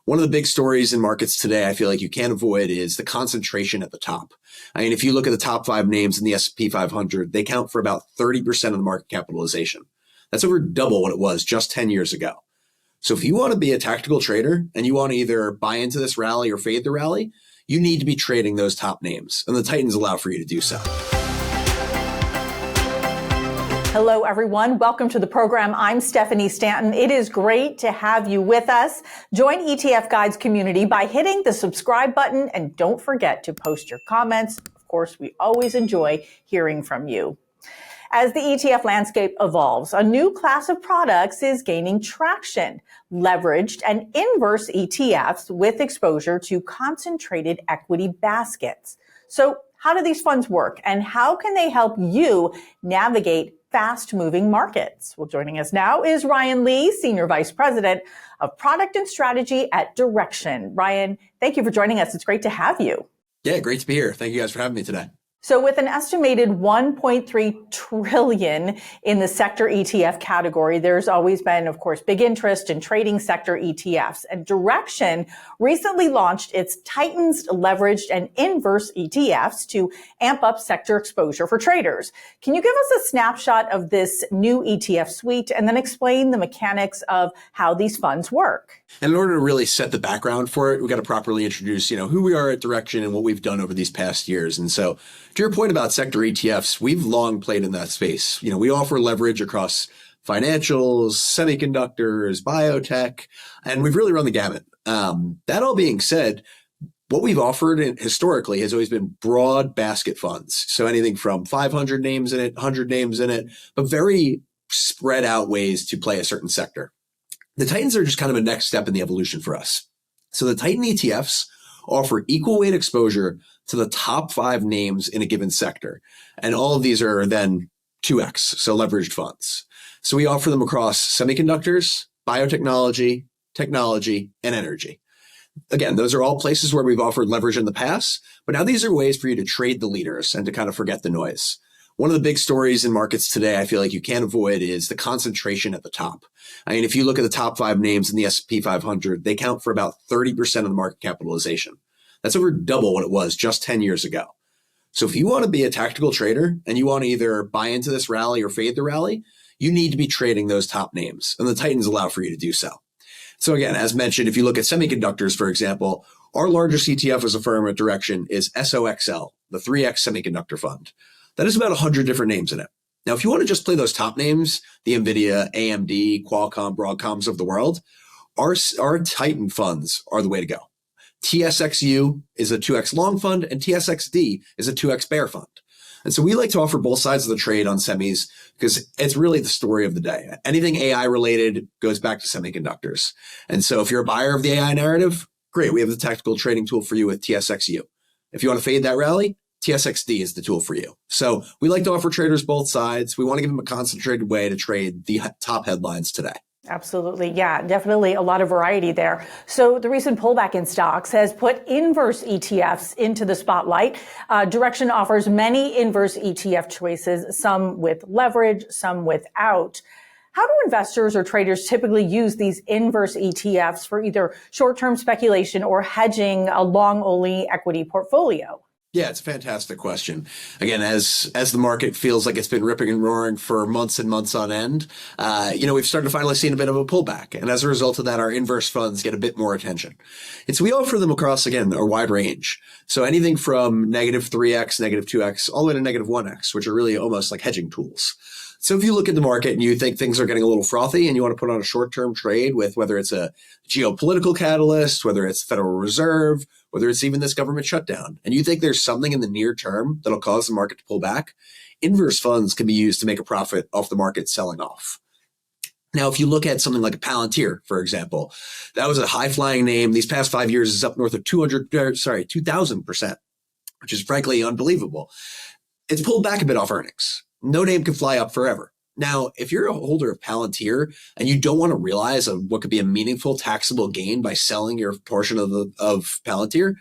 One of the big stories in markets today I feel like you can't avoid is the concentration at the top. I mean, if you look at the top 5 names in the S&P 500, they count for about 30% of the market capitalization. That's over double what it was just 10 years ago. So if you want to be a tactical trader and you want to either buy into this rally or fade the rally, you need to be trading those top names, and the Titans allow for you to do so. Hello, everyone. Welcome to the program. I'm Stephanie Stanton. It is great to have you with us. Join ETFguide's community by hitting the subscribe button, and don't forget to post your comments. Of course, we always enjoy hearing from you. As the ETF landscape evolves, a new class of products is gaining traction: leveraged and inverse ETFs with exposure to concentrated equity baskets. So how do these funds work, and how can they help you navigate fast-moving markets? Well, joining us now is Ryan Lee, Senior Vice President of Product and Strategy at Direxion. Ryan, thank you for joining us. It's great to have you. Yeah, great to be here. Thank you guys for having me today. So with an estimated $1.3 trillion in the sector ETF category, there's always been, of course, big interest in trading sector ETFs. And Direxion recently launched its Titans leveraged and inverse ETFs to amp up sector exposure for traders. Can you give us a snapshot of this new ETF suite and then explain the mechanics of how these funds work? And in order to really set the background for it, we've got to properly introduce, who we are at Direxion and what we've done over these past years. And so to your point about sector ETFs, we've long played in that space. We offer leverage across financials, semiconductors, biotech, and we've really run the gamut. That all being said, what we've offered historically has always been broad basket funds. So anything from 500 names in it, 100 names in it, but very spread out ways to play a certain sector. The Titans are just kind of a next step in the evolution for us. So the Titan ETFs offer equal weight exposure to the top 5 names in a given sector. And all of these are then 2x, so leveraged funds. So we offer them across semiconductors, biotechnology, technology, and energy. Again, those are all places where we've offered leverage in the past, but now these are ways for you to trade the leaders and to kind of forget the noise. One of the big stories in markets today I feel like you can't avoid is the concentration at the top. I mean, if you look at the top 5 names in the S&P 500, they count for about 30% of the market capitalization. That's over double what it was just 10 years ago. So if you want to be a tactical trader and you want to either buy into this rally or fade the rally, you need to be trading those top names, and the Titans allow for you to do so. So again, as mentioned, if you look at semiconductors, for example, our largest ETF as a firm at Direxion is SOXL, the 3X Semiconductor Fund. That is about 100 different names in it. Now, if you want to just play those top names, the NVIDIA, AMD, Qualcomm, Broadcoms of the world, our Titan funds are the way to go. TSXU is a 2X long fund, and TSXD is a 2X bear fund. And so we like to offer both sides of the trade on semis because it's really the story of the day. Anything AI related goes back to semiconductors. And so if you're a buyer of the AI narrative, great. We have the tactical trading tool for you with TSXU. If you want to fade that rally, TSXD is the tool for you. So we like to offer traders both sides. We want to give them a concentrated way to trade the top headlines today. Absolutely. Yeah, definitely a lot of variety there. So the recent pullback in stocks has put inverse ETFs into the spotlight. Direxion offers many inverse ETF choices, some with leverage, some without. How do investors or traders typically use these inverse ETFs for either short-term speculation or hedging a long-only equity portfolio? Yeah, it's a fantastic question. Again, as the market feels like it's been ripping and roaring for months and months on end, we've started to finally see a bit of a pullback. And as a result of that, our inverse funds get a bit more attention. And so we offer them across, again, a wide range. So anything from negative 3x, negative 2x, all the way to negative 1x, which are really almost like hedging tools. So if you look at the market and you think things are getting a little frothy and you want to put on a short-term trade with whether it's a geopolitical catalyst, whether it's the Federal Reserve, whether it's even this government shutdown, and you think there's something in the near term that'll cause the market to pull back, inverse funds can be used to make a profit off the market selling off. Now, if you look at something like a Palantir, for example, that was a high-flying name. These past 5 years is up north of 2,000%, which is frankly unbelievable. It's pulled back a bit off earnings. No name can fly up forever. Now, if you're a holder of Palantir and you don't want to realize what could be a meaningful taxable gain by selling your portion of Palantir,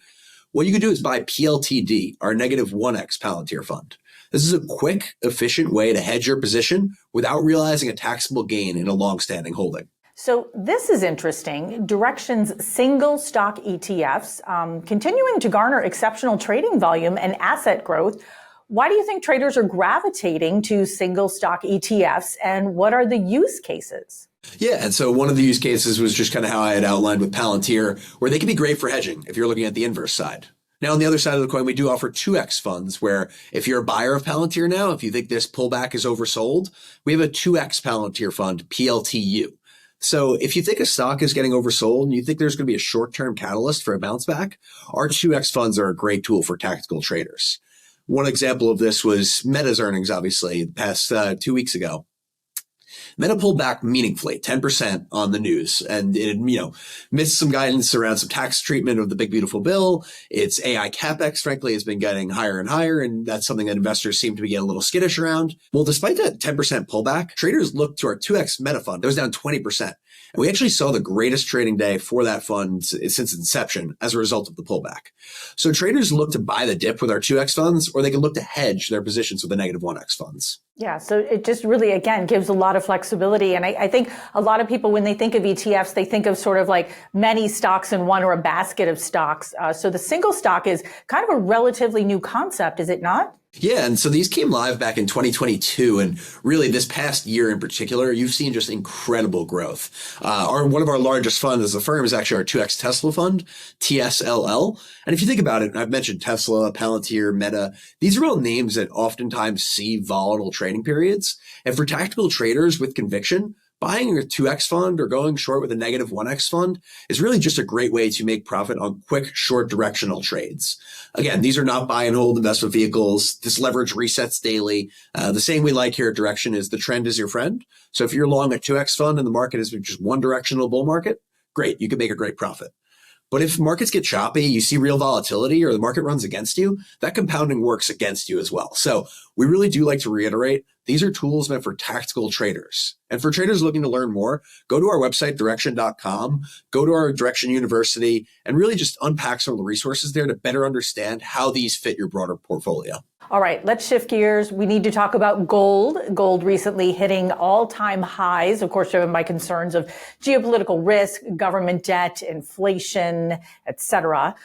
what you can do is buy PLTD, our negative 1x Palantir fund. This is a quick, efficient way to hedge your position without realizing a taxable gain in a long-standing holding. So this is interesting. Direxion's single stock ETFs continuing to garner exceptional trading volume and asset growth. Why do you think traders are gravitating to single stock ETFs, and what are the use cases? Yeah, and so one of the use cases was just kind of how I had outlined with Palantir, where they can be great for hedging if you're looking at the inverse side. Now, on the other side of the coin, we do offer 2x funds where if you're a buyer of Palantir now, if you think this pullback is oversold, we have a 2x Palantir fund, PLTU. So if you think a stock is getting oversold and you think there's going to be a short-term catalyst for a bounce back, our 2x funds are a great tool for tactical traders. One example of this was Meta's earnings, obviously, the past 2 weeks ago. Meta pulled back meaningfully, 10% on the news, and it, missed some guidance around some tax treatment of the big beautiful bill. Its AI capex, frankly, has been getting higher and higher, and that's something that investors seem to be getting a little skittish around. Well, despite that 10% pullback, traders looked to our 2x Meta fund. That was down 20%. And we actually saw the greatest trading day for that fund since inception as a result of the pullback. So traders look to buy the dip with our 2x funds, or they can look to hedge their positions with the negative 1x funds. Yeah, so it just really, again, gives a lot of flexibility. And I think a lot of people, when they think of ETFs, they think of sort of like many stocks in one or a basket of stocks. So the single stock is kind of a relatively new concept, is it not? Yeah, and so these came live back in 2022, and really this past year in particular, you've seen just incredible growth. One of our largest funds as a firm is actually our 2x Tesla fund, TSLL. And if you think about it, I've mentioned Tesla, Palantir, Meta. These are all names that oftentimes see volatile trading periods. And for tactical traders with conviction, buying a 2x fund or going short with a negative 1x fund is really just a great way to make profit on quick, short directional trades. Again, these are not buy and hold investment vehicles. This leverage resets daily. The saying we like here at Direxion is the trend is your friend. So if you're long a 2x fund and the market is just one directional bull market, great, you can make a great profit. But if markets get choppy, you see real volatility, or the market runs against you, that compounding works against you as well. So we really do like to reiterate, these are tools meant for tactical traders. And for traders looking to learn more, go to our website, Direxion.com, go to our Direxion University, and really just unpack some of the resources there to better understand how these fit your broader portfolio. All right, let's shift gears. We need to talk about gold. Gold recently hitting all-time highs, of course, driven by concerns of geopolitical risk, government debt, inflation, etc.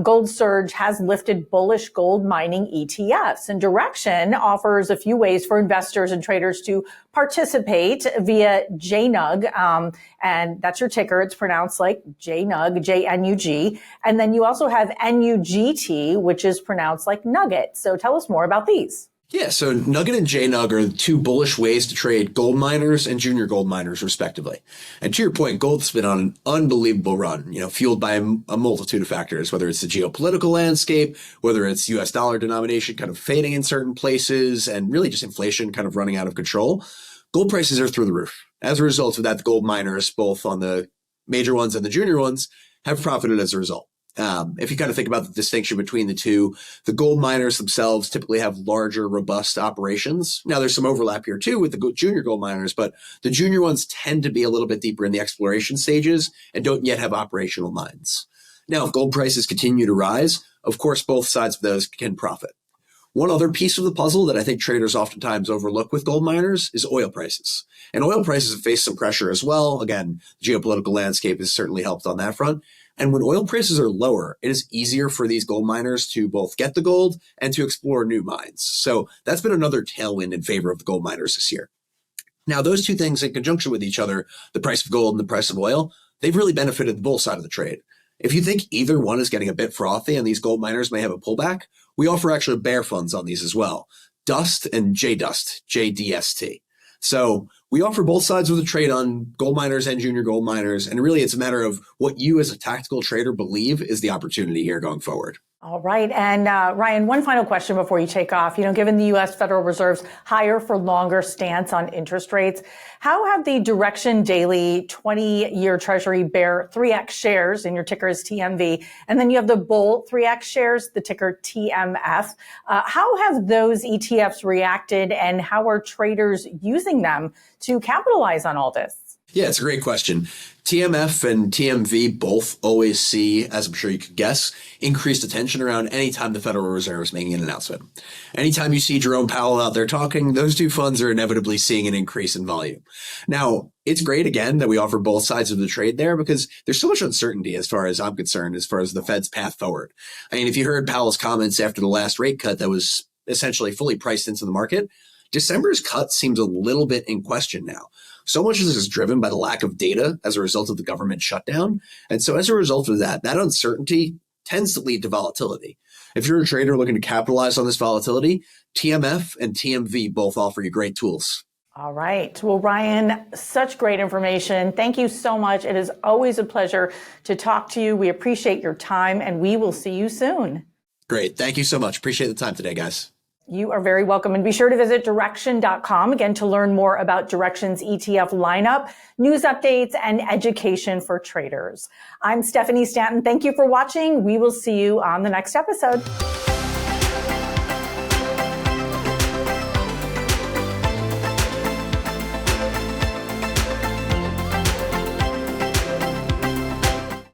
Gold surge has lifted bullish gold mining ETFs, and Direxion offers a few ways for investors and traders to participate via JNUG, and that's your ticker. It's pronounced like JNUG, J-N-U-G. And then you also have NUGT, which is pronounced like nugget. So tell us more about these. Yeah, so Nugget and JNUG are two bullish ways to trade gold miners and junior gold miners, respectively. And to your point, gold's been on an unbelievable run, fueled by a multitude of factors, whether it's the geopolitical landscape, whether it's US dollar denomination kind of fading in certain places, and really just inflation kind of running out of control. Gold prices are through the roof. As a result of that, the gold miners, both on the major ones and the junior ones, have profited as a result. If you kind of think about the distinction between the two, the gold miners themselves typically have larger, robust operations. Now, there's some overlap here too with the junior gold miners, but the junior ones tend to be a little bit deeper in the exploration stages and don't yet have operational mines. Now, if gold prices continue to rise, of course, both sides of those can profit. One other piece of the puzzle that I think traders oftentimes overlook with gold miners is oil prices. And oil prices have faced some pressure as well. Again, the geopolitical landscape has certainly helped on that front. And when oil prices are lower, it is easier for these gold miners to both get the gold and to explore new mines. So that's been another tailwind in favor of the gold miners this year. Now, those two things in conjunction with each other, the price of gold and the price of oil, they've really benefited the bull side of the trade. If you think either one is getting a bit frothy and these gold miners may have a pullback, we offer actually bear funds on these as well. Dust and JDust, JDST. So we offer both sides of the trade on gold miners and junior gold miners. And really, it's a matter of what you as a tactical trader believe is the opportunity here going forward. All right. And Ryan, one final question before you take off. Given the U.S. Federal Reserve's higher for longer stance on interest rates, how have the Direxion daily 20-year Treasury bear 3X shares, and your ticker is TMV, and then you have the bull 3X shares, the ticker TMF. How have those ETFs reacted, and how are traders using them to capitalize on all this? Yeah, it's a great question. TMF and TMV both always see, as I'm sure you could guess, increased attention around any time the Federal Reserve is making an announcement. Anytime you see Jerome Powell out there talking, those two funds are inevitably seeing an increase in volume. Now, it's great, again, that we offer both sides of the trade there because there's so much uncertainty as far as I'm concerned, as far as the Fed's path forward. I mean, if you heard Powell's comments after the last rate cut that was essentially fully priced into the market, December's cut seems a little bit in question now. So much of this is driven by the lack of data as a result of the government shutdown. And so as a result of that uncertainty tends to lead to volatility. If you're a trader looking to capitalize on this volatility, TMF and TMV both offer you great tools. All right. Well, Ryan, such great information. Thank you so much. It is always a pleasure to talk to you. We appreciate your time, and we will see you soon. Great. Thank you so much. Appreciate the time today, guys. You are very welcome. And be sure to visit Direxion.com again to learn more about Direxion's ETF lineup, news updates, and education for traders. I'm Stephanie Stanton. Thank you for watching. We will see you on the next episode.